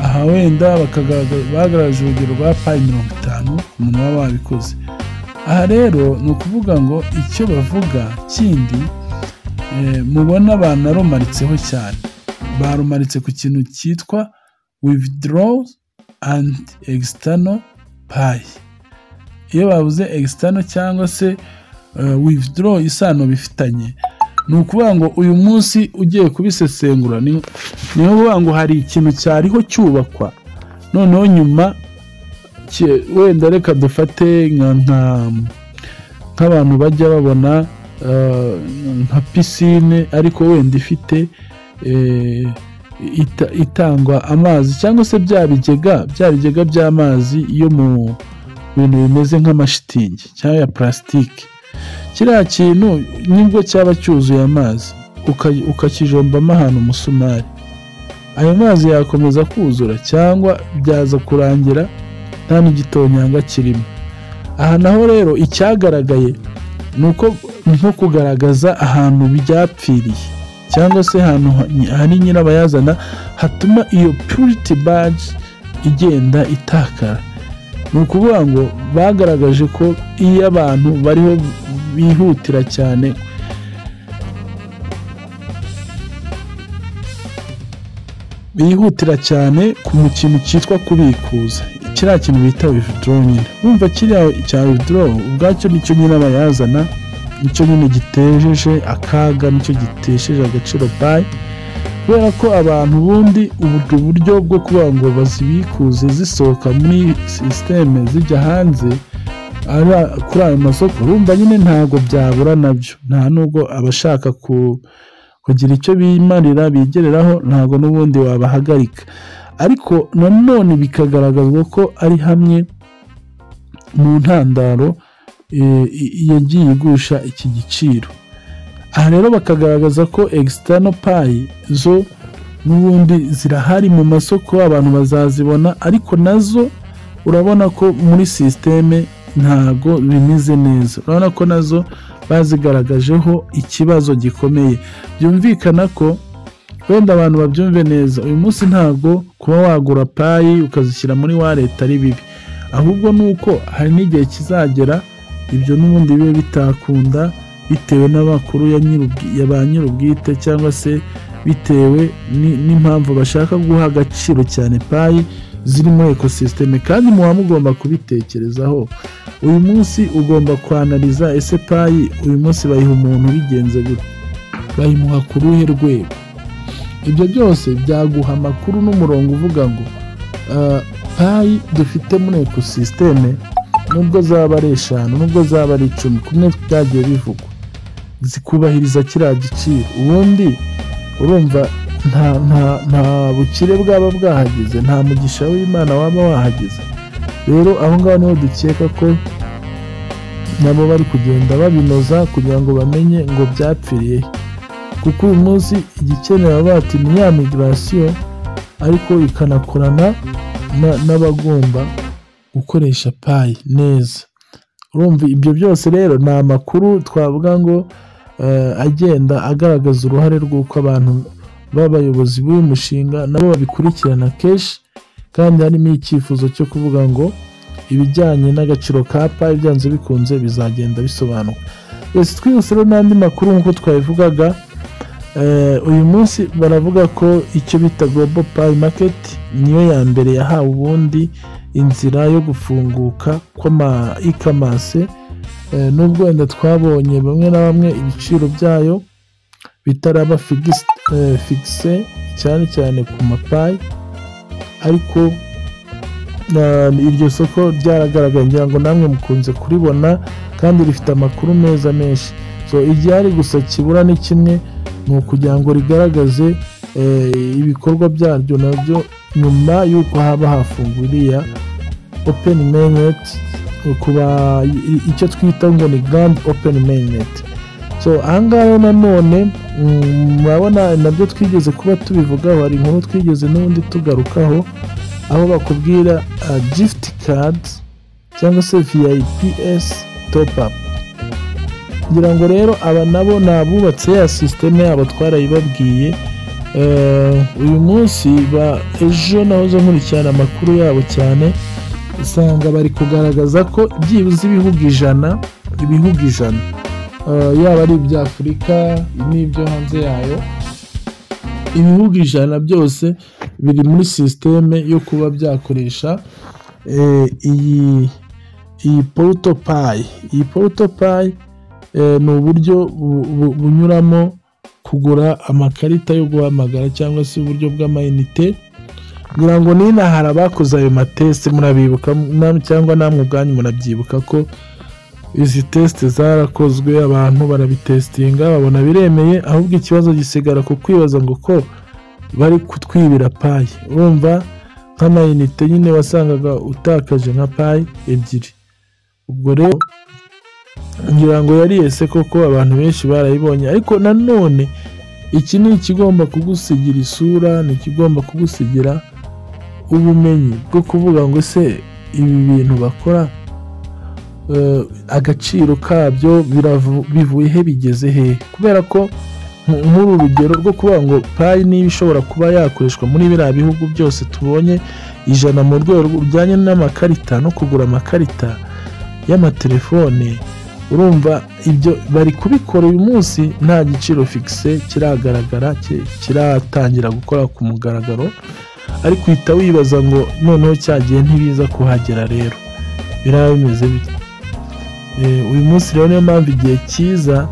Aha wenda bagaragaje urugero rwa payi 50 umuntu waba wabikoze. Aha rero ni ukuvuga ngo icyo bavuga kindi mubona banarumaritseho cyane, barumaritse ku kintu cyitwa withdraw and external Pi. Iyo bavuze external cyangwa se withdraw isano bifitanye, ni ukuvuga ngo uyu munsi ugiye kubisesengura niho uvuga ngo hari ikintu cyariho cyubakwa, noneho nyuma wenda reka dufate nk'abantu bajya babona nka pisine ariko wenda ifite itangwa amazi, cyangwa se bya bigega by'amazi yo mu bintu bimeze nk'amashitingi cyangwa ya plastique. Kiriya kintu nibwo cyaba cyuzuye amazi ukakijombamo ahantu umusumari, ayo mazi yakomeza kuzura cyangwa byaza kurangira nta n'igitonyanga kirimo. Aha naho rero icyagaragaye ni uko nko kugaragaza ahantu byapfiriye, cyangwa se ahantu hari nyirabayazana hatuma iyo purity badge igenda itakara. Ni ukuvuga ngo bagaragaje ko iyo abantu bariho bihutira cyane ku kintu cyitwa kubikuza, kiriya kintu bita withdraw nyine. Wumva kiriya cya withdraw ubwacyo nicyo nyirabayazana, nicyo nyine gitejeje akaga, nicyo gitesheje agaciro Pi, kubera ko abantu ubundi uburyo bwo kuba ngo bazibikuze zisohoka muri systeme zijya hanze kuri ayo masoko, urumva nyine ntago byabura nabyo, nta nubwo abashaka kugira icyo bimarira bigereraho ntago n'ubundi wabahagarika. Ariko nanone bikagaragazwa ko ari hamwe mu ntandaro yagiye igusha iki giciro. Aha rero bakagaragaza ko external Pi zo n'ubundi zirahari mu masoko, abantu bazazibona, ariko nazo urabona ko muri systeme ntago bimeze neza, urabona ko nazo bazigaragajeho ikibazo gikomeye. Byumvikana ko wenda abantu babyumve neza, uyu munsi ntago kuba wagura Pi ukazishyira muri wallet ari bibi, ahubwo nuko hari n'igihe kizagera ibyo n'ubundi bibe bitakunda, bitewe n'amakuru ya ba nyir'ubwite, cyangwa se bitewe n'impamvu bashaka guha agaciro cyane Pi ziri muri ecosystem. Kandi muba mugomba kubitekerezaho, uyu munsi ugomba kwanaliza ese Pi uyu munsi bayiha umuntu bigenze gute, bayimuha ku ruhe rwego. Ibyo byose byaguha amakuru n'umurongo uvuga ngo Pi dufite muri ecosystem, nubwo zaba ari 5 nubwo zaba ari 10 kumwe byagiye bivugwa, zikubahiriza kiriya giciro. Ubundi urumva nta bukire bwaba bwahageze, nta mugisha w'Imana waba wahageze. Rero aho ngaho niho dukeka ko nabo bari kugenda babinoza kugira ngo bamenye ngo byapfiriye, kuko uyu munsi igikenewe bati ni ya migration ariko ikanakorana n'abagomba gukoresha payi neza. Urumva ibyo byose rero ni amakuru twavuga ngo agenda agaragaza uruhare rw'uko abantu b'abayobozi b'uyu mushinga nabo babikurikirana kenshi, kandi harimo icyifuzo cyo kuvuga ngo ibijyanye n'agaciro ka payi byanze bikunze bizagenda bisobanuka. Twihuse rero n'andi makuru nk'uko twabivugaga, uyu munsi baravuga ko icyo bita Global Pi Market niyo ya mbere yahawe ubundi inzira yo gufunguka kw'ama e-commerce, nubwo wenda twabonye bamwe na bamwe ibiciro byayo bitaraba fixe cyane cyane ku mapayi, ariko iryo soko ryaragaragaye, ngira ngo namwe mukunze kuribona kandi rifite amakuru meza menshi. Igihari gusa kibura ni kimwe, ni ukugira ngo rigaragaze ibikorwa byaryo nabyo nyuma y'uko haba hafunguwe iriya open mainnet, kuba icyo twita ngo ni grand open mainnet. Ahangaha nanone murabona nabyo twigeze kuba tubivugaho, hari inkuru twigeze n'ubundi tugarukaho, aho bakubwira gift cards cyangwa se VIPS top up. Ngira ngo rero aba nabo nabubatse ya system yabo twarayibabwiye. Uyu munsi ejo nahoze nkurikirana amakuru yabo cyane, usanga bari kugaragaza ko byibuze ibihugu ijana yaba ari ibya Afurika n'ibyo hanze yayo, ibihugu ijana byose biri muri systeme yo kuba byakoresha iyi Portal Pi. Iyi Portal Pi ni uburyo bunyuramo kugura amakarita yo guhamagara cyangwa se uburyo bw'amayinite. Ngira ngo hari abakoze ayo mateste, murabibuka cyangwa namwe ubwanyu murabyibuka ko izi teste zarakozwe, abantu barabitestinga babona biremeye, ahubwo ikibazo gisigara ku kwibaza ngo ko bari kutwibira payi. Urumva nk'amayinite nyine wasangaga utakaje nka payi ebyiri. Ubwo rero ngira ngo yari ese koko abantu benshi barayibonye, ariko nanone iki ni ikigomba kugusigira isura, ni ikigomba kugusigira ubumenyi bwo kuvuga ngo ese ibi bintu bakora agaciro kabyo bivuye he, bigeze he? Kubera ko nk'uru rugero rwo kuvuga ngo payi niba ishobora kuba yakoreshwa muri biriya bihugu byose tubonye ijana mu rwego rujyanye n'amakarita no kugura amakarita y'amatelefone, urumva ibyo bari kubikora uyu munsi nta giciro fixe kiragaragara, kiratangira gukora ku mugaragaro, ariko uhita wibaza ngo noneho cyagiye ntibiza kuhagera. Rero biraba bimeze bite? Uyu munsi rero niyo mpamvu igihe cyiza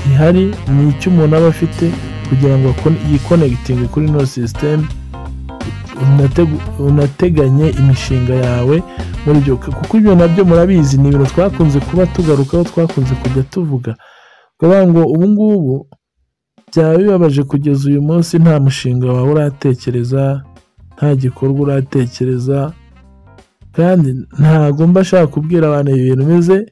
gihari ni icyo umuntu aba afite kugira ngo yikonegitinge kuri no system, unateganye imishinga yawe muri byo, kuko ibyo nabyo murabizi ni ibintu twakunze kuba tugarukaho, twakunze kujya tuvuga kugira ngo ubu ngubu byaba bibabaje kugeza uyu munsi nta mushinga wawe uratekereza, nta gikorwa uratekereza, kandi ntabwo mba ashaka kubwira abantu ibintu bimeze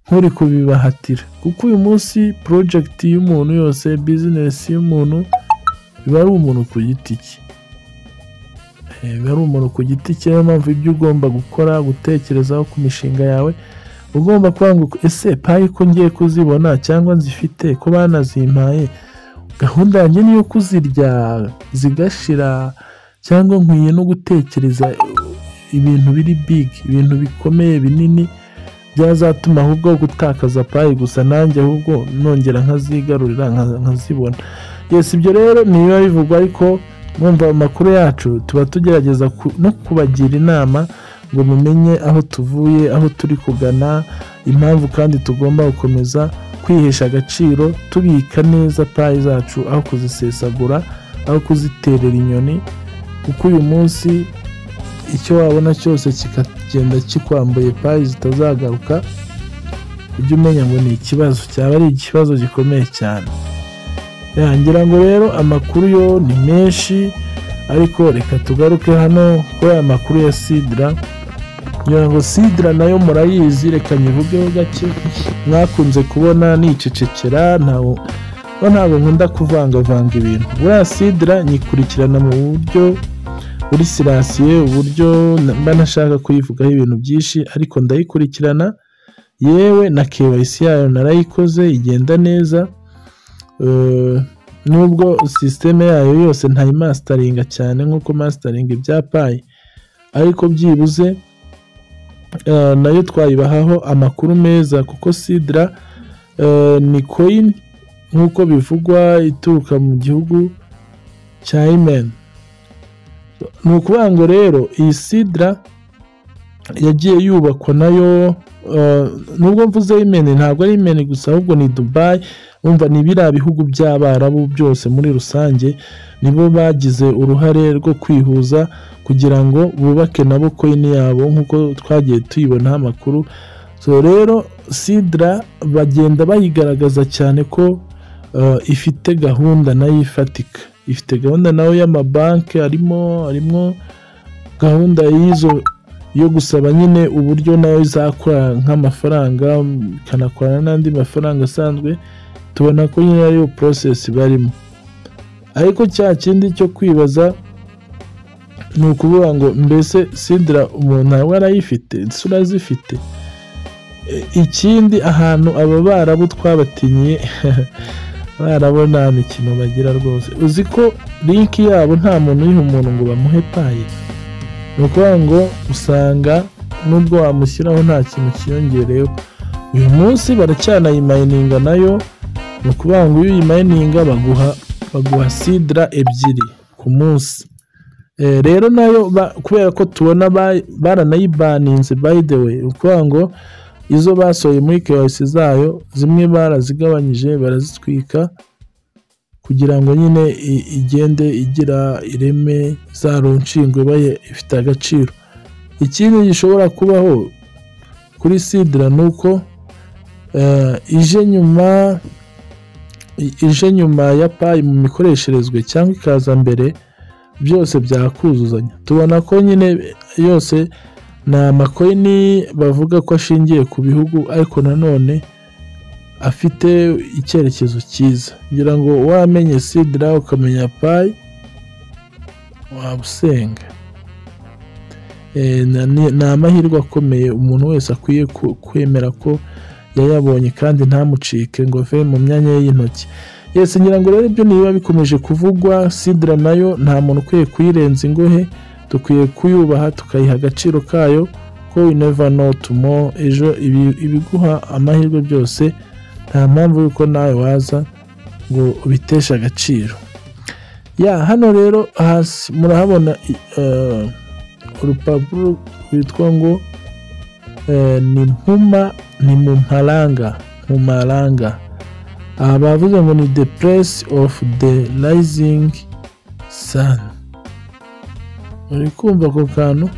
nk'uri kubibahatira, kuko uyu munsi project y'umuntu yose, business y'umuntu biba ari umuntu ku giti cye, biba ari umuntu ku giti cye. Niyo mpamvu ibyo ugomba gukora, gutekerezaho ku mishinga yawe, ugomba kwanga ese payi ko ngiye kuzibona cyangwa nzifite ko banazimpaye, gahunda yanjye niyo kuzirya zigashira, cyangwa nkwiye no gutekereza ibintu biri big, ibintu bikomeye binini byazatuma ahubwo gutakaza payi gusa, nanjye ahubwo nongera nkazigarurira nkazibona. Ibyo rero niyo bivugwa, ariko mwumva amakuru yacu tuba tugerageza no kubagira inama ngo mumenye aho tuvuye, aho turi kugana, impamvu kandi tugomba gukomeza kwihesha agaciro, tubika neza payi zacu aho kuzisesagura, aho kuziterera inyoni, kuko uyu munsi icyo wabona cyose kikagenda kikwambuye payi zitazagaruka, ujye umenya ngo ni ikibazo, cyaba ari ikibazo gikomeye cyane. Ngira ngo rero amakuru yo ni menshi, ariko reka tugaruke hano kuri aya makuru ya Sidra. Ngira ngo Sidra nayo murayizi, reka nyivugeho gake. Mwakunze kubona nicecekera, ntabwo nkunda kuvangavanga ibintu. Buriya Sidra nyikurikirana mu buryo kuri sirasiye uburyo mba nashaka kuyivugaho ibintu byinshi, ariko ndayikurikirana, yewe na KYC yayo narayikoze igenda neza, nubwo systeme yayo yose ntayimastaringa cyane nk'uko mastering ibya Pi, ariko byibuze nayo twayibahaho amakuru meza, kuko Sidra ni coin nk'uko bivugwa ituruka mu gihugu cya Yemen. Ni ukuvuga ngo rero iyi Sidra yagiye yubakwa nayo, nubwo mvuze Yemen ntabwo ari Yemen gusa, ahubwo ni Dubai. Umva ni biriya bihugu by'Abarabu byose muri rusange nibo bagize uruhare rwo kwihuza kugira ngo bubake nabo coin yabo nk'uko twagiye tuyibonaho amakuru. So rero Sidra bagenda bayigaragaza cyane ko ifite gahunda nayo ifatika, ifite gahunda nayo y'amabanki, harimo gahunda y'izo yo gusaba nyine uburyo nayo izakora nk'amafaranga, ikanakorana n'andi mafaranga asanzwe. Tubona ko nyine ariyo process barimo, ariko cya kindi cyo kwibaza ni ukuvuga ngo mbese Sidra umuntu nawe arayifite, isura zifite. Ikindi ahantu aba Barabu twabatinyiye barabona nta mikino bagira rwose. Uzi ko link yabo nta muntu uyiha umuntu ngo bamuhe Pi, ni ukuvuga ngo usanga nubwo wamushyiraho nta kintu kiyongereyeho. Uyu munsi baracyanayimayininga nayo, ni ukuvuga ngo iyo uyimayininga baguha Sidra 2 ku munsi. Rero nayo kubera ko tubona baranayibaninze by the way, ukuvuga ngo izo basohoye muri KYC zayo zimwe barazigabanyije barazitwika kugira ngo nyine igende igira ireme, za ronshingwe baye ifite agaciro. Ikindi gishobora kubaho kuri Sidra nuko ije nyuma ya Pi mu mikoresherezwe cyangwa ikaza mbere, byose byakuzuzanya. Tubona ko nyine yose ni amakoini bavuga ko ashingiye ku bihugu, ariko nanone afite icyerekezo cyiza. Ngira ngo wamenye Sidra ukamenya Pi wabusenga. Ni amahirwe akomeye umuntu wese akwiye kwemera ko yayabonye kandi ntamucike ngo ave mu myanya y'intoki. Yes, ngira ngo rero ibyo niba bikomeje kuvugwa, Sidra nayo nta muntu ukwiye kuyirenza ingohe, dukwiye kuyubaha tukayiha agaciro kayo, ko we never know tomorrow, ejo ibiguha amahirwe byose nta mpamvu yuko nawe waza ngo ubiteshe agaciro. Hano rero hasi murahabona urupapuro rwitwa ngo ni Mpumalanga. Bavuze ngo ni the place of the rising sun. Uri kumva ko kantu?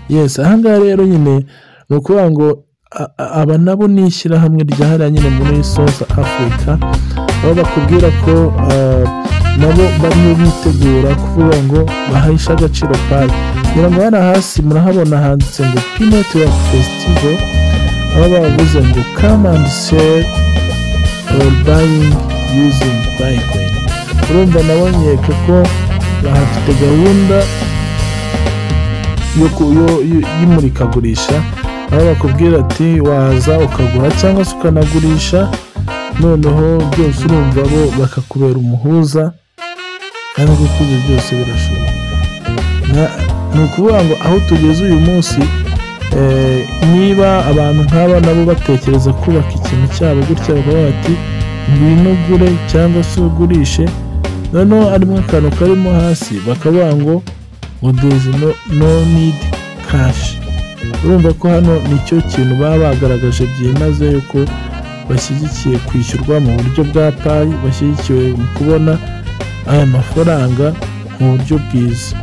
Yes, ahangaha rero nyine ni ukuvuga ngo aba nabo ni ishyirahamwe ryahariye nyine muri South Africa, aho bakubwira ko nabo barimo bitegura kuvuga ngo bahisha agaciro Pi. Ngira ngo hano hasi murahabona handitse ngo Pi Network Festival, aho bavuze ngo come and sell or buying using Bitcoin. Urumva nabonye ko bahafite gahunda y'imurikagurisha, aho bakubwira ati waza ukagura cyangwa se ukanagurisha, noneho byose urumva bo bakakubera umuhuza, kandi ibyo byose birashoboka. Ni ukuvuga ngo aho tugeze uyu munsi, niba abantu nk'aba nabo batekereza kubaka ikintu cyabo gutya, bakavuga bati ngwino ugure cyangwa se ugurishe, noneho harimo akantu karimo hasi bakavuga ngo there is no need cash. Urumva ko hano nicyo kintu baba bagaragaje byimaze yuko bashyigikiye kwishyurwa mu buryo bwa Pi, bashyigikiwe mu kubona aya mafaranga mu buryo bwiza.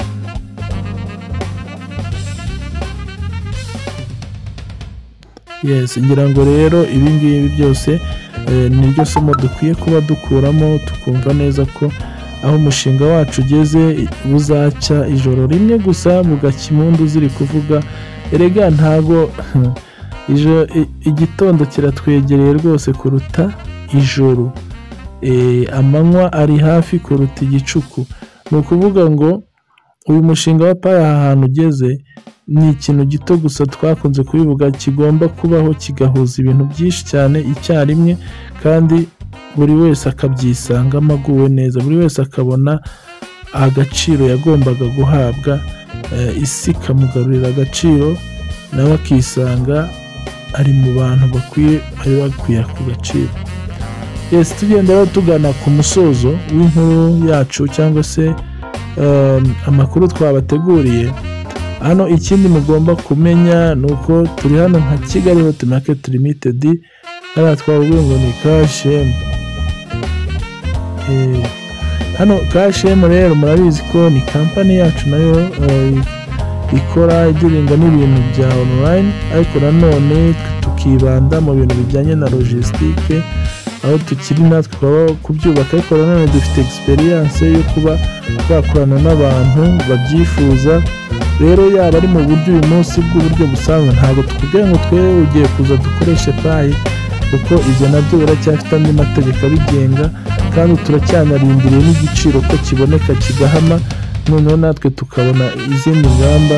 Yes, ngira ngo rero ibi ngibi byose niryo somo dukwiye kuba dukuramo, tukumva neza ko aho umushinga wacu ugeze buzacya ijoro rimwe gusa bugacya impundu ziri kuvuga. Erega ntago igitondo kiratwegereye rwose kuruta ijoro. amanywa ari hafi kuruta igicuku. Ni ukuvuga ngo uyu mushinga wa payi aha hantu ugeze ni ikintu gito gusa twakunze kubivuga kigomba kubaho kigahuza ibintu byinshi cyane icyarimwe, kandi buri wese akabyisangamo aguwe neza, buri wese akabona agaciro yagombaga guhabwa, isi ikamugarurira agaciro nawe akisanga ari mu bantu bakwiye ako gaciro. Tugenda rero tugana ku musozo w'inkuru yacu cyangwa se amakuru twabateguriye hano. Ikindi mugomba kumenya ni uko turi hano nka Kigali Hot Market Limited, hano twavuga ngo ni KHM. Hano KHM rero murabizi ko ni kampani yacu nayo ikora idiringa n'ibintu bya online, ariko nanone tukibanda mu bintu bijyanye na logistique, aho tukiri natwe twaba kubyubaka, ariko nanone dufite experience yo kuba twakorana n'abantu babyifuza. Rero yaba ari mu buryo uyu munsi bw'uburyo busanzwe, ntabwo tukubwira ngo twe ugiye kuza dukoreshe payi, kuko ibyo nabyo biracyafite andi mategeko abigenga, kandi turacyanarindiriye n'igiciro ko kiboneka kigahama, noneho natwe tukabona izindi ngamba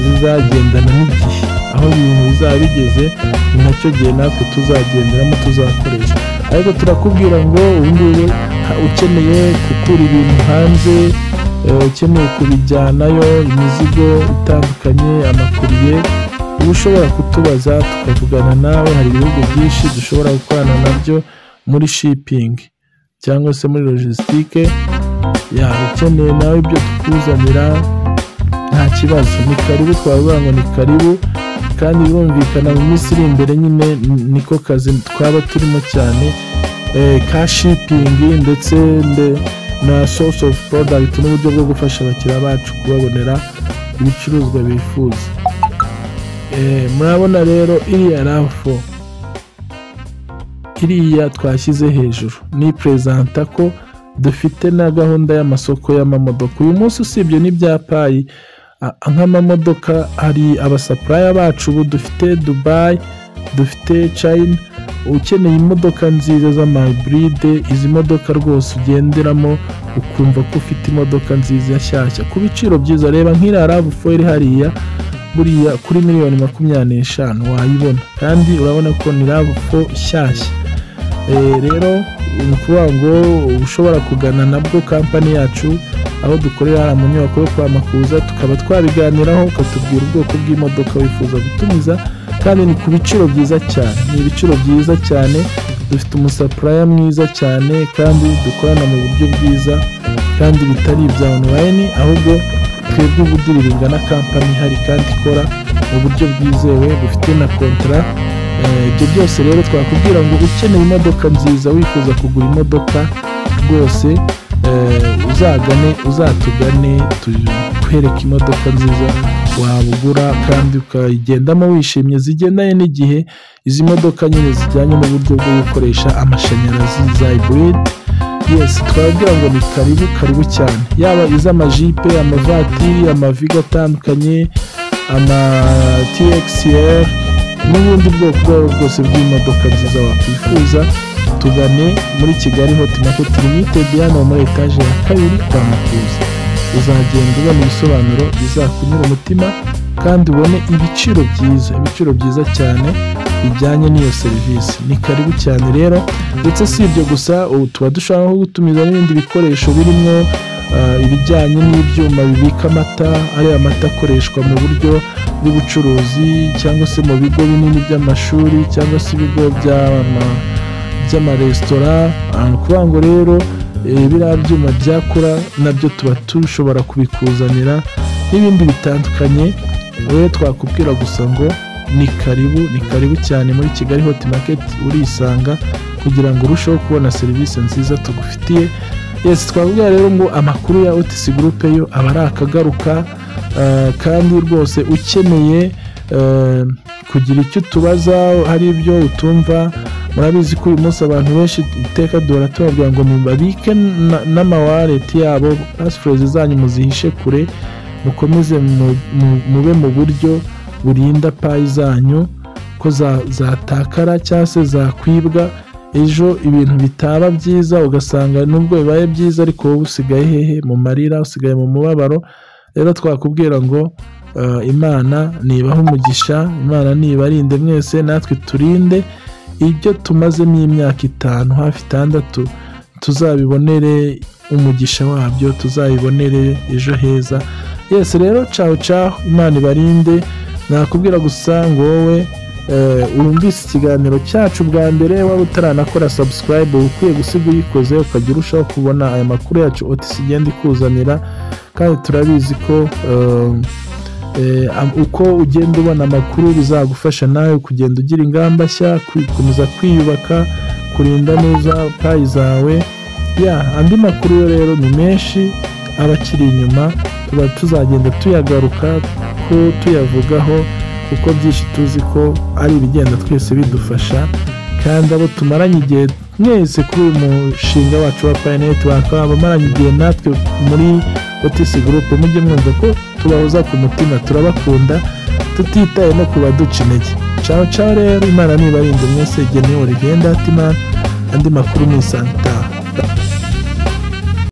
zizagendana n'igihe, aho ibintu bizaba bigeze ni nacyo gihe natwe tuzagenderamo tuzakoresha. Ariko turakubwira ngo ubundi ukeneye gukura ibintu hanze, ukeneye kubijyanayo imizigo itandukanye, amakuriye, uba ushobora kutubaza tukavugana nawe. Hari ibihugu byinshi dushobora gukorana nabyo muri shipping cyangwa se muri logistique. Ukeneye nawe ibyo tukuzanira nta kibazo, ni karibu, twavuga ngo ni karibu. Kandi birumvikana mu minsi iri imbere nyine niko kazi twaba turimo cyane, ka shipping ndetse na source of product, n'uburyo bwo gufasha abakiriya bacu kubabonera ibicuruzwa bifuza. Murabona rero iriya RAV4 iriya twashyize hejuru ni presenta ko dufite na gahunda y'amasoko y'amamodoka uyu munsi. Usibye n'ibya payi nk'amamodoka, hari abasupplier bacu ubu dufite Dubai, dufite China. Ukeneye imodoka nziza z'amahybride, izi modoka rwose ugenderamo ukumva ko ufite imodoka nziza nshyashya ku biciro byiza. Reba nk'iriya RAV4 iri hariya, buriya kuri $25,000 wayibona, kandi urabona ko ni RAV4 nshyashya. Rero ni ukuvuga ngo ushobora kugana nabwo kampani yacu aho dukorera mu nyubako yo kwa Makuza, tukaba twabiganiraho ukatubwira ubwoko bw'imodoka wifuza gutumiza, kandi ni ku biciro byiza cyane, ni ibiciro byiza cyane. Dufite umusupplier mwiza cyane, kandi dukorana mu buryo bwiza, kandi bitari ibya online, ahubwo twebwe ubudiriringa na kampani ihari kandi ikora mu buryo bwizewe, bufite na contrat. Ibyo byose rero twakubwira ngo ukeneye imodoka nziza, wifuza kugura imodoka rwose, uzatugane tukwereke imodoka nziza wabugura kandi ukayigendamo wishimye, zigendanye n'igihe. Izi modoka nyine zijyanye n'uburyo bwo gukoresha amashanyarazi za hybrid. Twabwira ngo ni karibu cyane, yaba iz'amajipe, amavatiri, amaviga atandukanye, ama TXR n'ubundi bwoko bwose bw'imodoka nziza wakwifuza. Tugane muri Kigali Hot Market Limited, hano muri etaje ya 2 kwa Makuza. Uzagenda ubona ibisobanuro bizakunyura umutima, kandi ubone ibiciro byiza cyane bijyanye n'iyo serivisi. Ni karibu cyane rero. Ndetse si ibyo gusa, tuba dushobora nko gutumiza n'ibindi bikoresho birimo ibijyanye n'ibyuma bibika amata, ari amata akoreshwa mu buryo bw'ubucuruzi cyangwa se mu bigo binini by'amashuri cyangwa se ibigo by'amaresitora. Kuvuga ngo rero biriya byuma byakora nabyo tuba dushobora kubikuzanira n'ibindi bitandukanye. Wowe twakubwira gusa ngo ni karibu cyane muri Kigali Hot Market, urisanga kugira ngo urusheho kubona serivisi nziza tugufitiye. Twabwira rero ngo amakuru ya Otis Group yo aba ari akagaruka, kandi rwose ukeneye kugira icyo tubaza, hari ibyo utumva. Murabizi ko uyu munsi abantu benshi iteka duhora tubabwira ngo mubabike n'amawaleti yabo, passphrase zanyu muzihishe kure, mukomeze mube mu buryo burinda payi zanyu ko zatakara cyangwa se zakwibwa. ejo ibintu bitaba byiza ugasanga nubwo bibaye byiza ariko wowe usigaye hehe mu marira, usigaye mu mubabaro. Rero twakubwira ngo Imana nibaha umugisha, Imana nibarinde mwese, natwe turinde ibyo tumazemo imyaka 5 hafi 6 tuzabibonere umugisha wabyo, tuzabibonere ejo heza. Yes, rero ciao, Imana ibarinde. Nakubwira gusa ngo wowe urumvise ikiganiro cyacu bwa mbere, waba utaranakora subscribe ukwiye gusiga uyikoze ukajya urushaho kubona aya makuru yacu OTC igenda ikuzanira. Kandi turabizi ko uko ugenda ubona amakuru bizagufasha nawe kugenda ugira ingamba nshya, gukomeza kwiyubaka, kurinda neza payi zawe. Andi makuru rero ni menshi abakiri inyuma, tuba tuzagenda tuyagaruka ko tuyavugaho, kuko byinshi tuzi ko ari ibigenda twese bidufasha. Kandi abo tumaranye igihe mwese kuri uyu mushinga wacu wa Pi Network, abamaranye igihe natwe muri OTC Group, mujye mwumva ko tubahoza ku mutima, turabakunda tutitaye no kubaduca intege. Ciao rero, Imana nibarinde mwese. Genewe Rigenda Timana, andi makuru ni Santa.